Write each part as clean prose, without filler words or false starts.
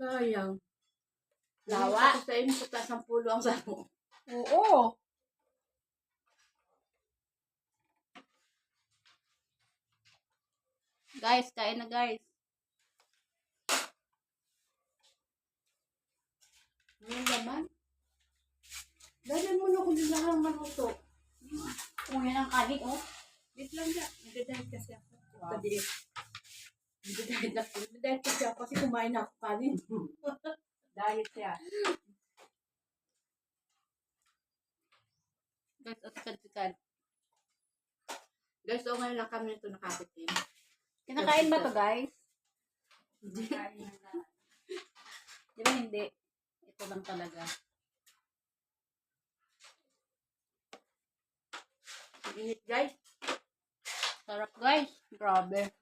Sayang. Lawa. Sa inyo sa taas ng pulo ang sabo. Oo. Guys, kain na guys. Ano naman? Dahil mo na kung nilalang maluto. Kung yan ang kanin, oh. Wait lang na. Nagdadahit kasi ako. Padiit. Nagdadahit kasi ako kasi kumain na ako kanin. Diet siya. Guys, otikad-tikad. Guys, ngayon lang kami nito nakatikim. Kinakain ba to guys? Hindi. Di ba hindi? Ito lang talaga. Init guys. Sarap guys. Grabe.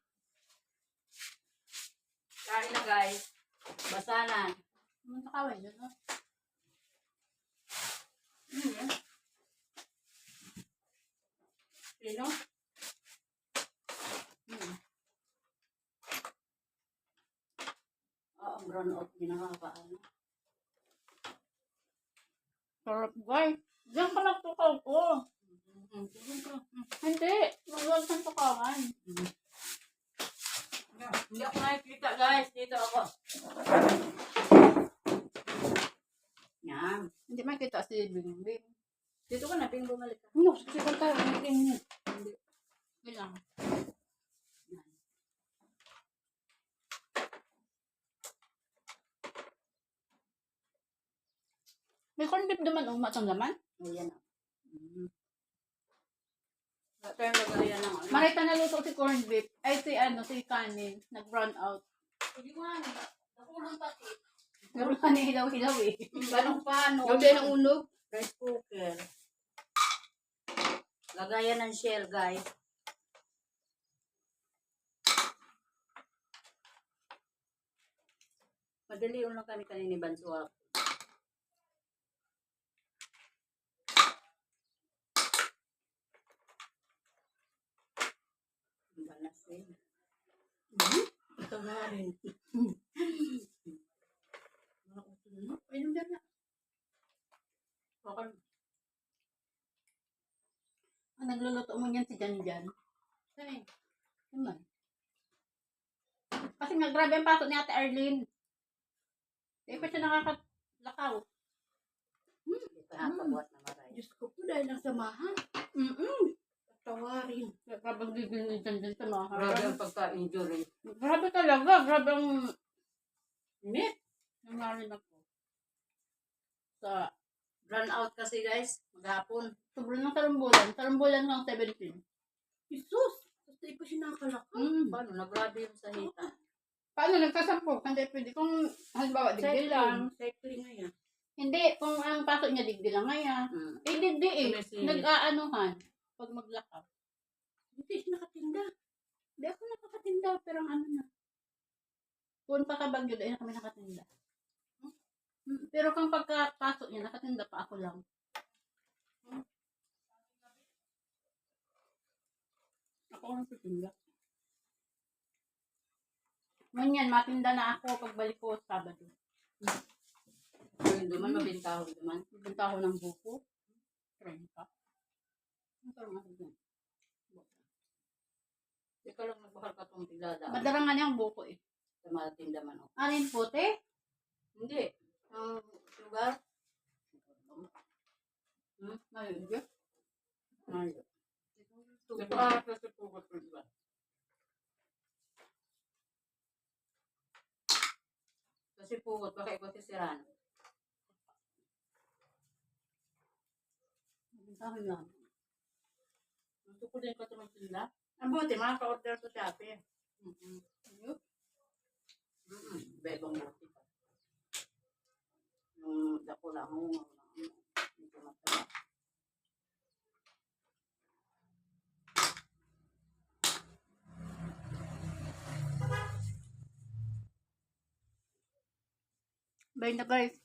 Kain na guys. Basa na. Ano sa kawin yun, oh? Sino? Ang brown out din nakakaano. Sarap guys. Diyan ka nagtukaw ko. Hindi. Magwag ng tukawan. Hindi ako nakikita guys. Dito ako. Yan. Hindi makita si Bingbing. Dito ka na, Bing, bumalik ka. Ano? Kasi kung tayo, hindi. Bilang. May corned beef naman, umat ang laman. O, yan. Ito yung lagayan ng ano. Marita naluto si corned beef. Ay, si kanin. Nag-brown out. Hindi ko nga, nakulang pati. Pero kanin hilaw-hilaw eh. Ganong paano? Yung din ang unog. Rice cooker. Lagayan ng shell, guys. Madali lang kami kanini Bansuwa. Balas eh. Ito nga rin. Ayun din na. Okay. Ang nagluluto mo niyan si Jan. Ay. Naman. Kasi nga grabe ang pasok ni Ate Arlene. Hindi pa siya nakakalakaw. Hindi pa nakapagwat na maray. Diyos ko po dahil nasamahan. Tawarin. Grabe ang gigil ni Jan sa mga Grabe ang pagka-injury. Grabe talaga. Grabe ang Init. nangyari na po. Sa Run out kasi guys. Maghapon. sobrang ng tarambulan. Tarambulan ng 17. Jesus! Basta ipa siya nakakalaka. Paano? Nagrabe yung sa hita. Paano nagkasampok? Hindi pwede. Kung halimbawa digdi lang. Cycling nga yan. Hindi. Kung ang pasok niya digdi lang ngayon. Eh digdi eh. Nag-aanuhan. Pag maglakap. Hindi siya nakatinda. Hindi ako nakakatinda. Pero ang ano na. Kung pakabagyo dahil na kami nakatinda. Pero kung pagkapasok niya, nakatinda pa ako lang. Ako ang nakatinda. Ngunyan, matinda na ako pagbalik ko Sabado. Yung duman, mabintaho duman. Bibenta ako ng buko. 30. Ang sarang ako dyan. Ikaw lang nagbakal ka itong tiglada. Madarangan niya ang buko eh. Sa mga tindaman. Alin puti? Hindi. Ang sugar. Ngayon, yun. Ayun. Ito ah, kasi pugot ko diba? Kasi pugot, baka ikaw sisiran. Bibentahin lang. Gusto ko din ka ito magtinda. Ang buti, makaka-order sa Shopee. Ayun. Ibang buti pa. Yung dako lang mo. Hindi ko matala. Bye na guys.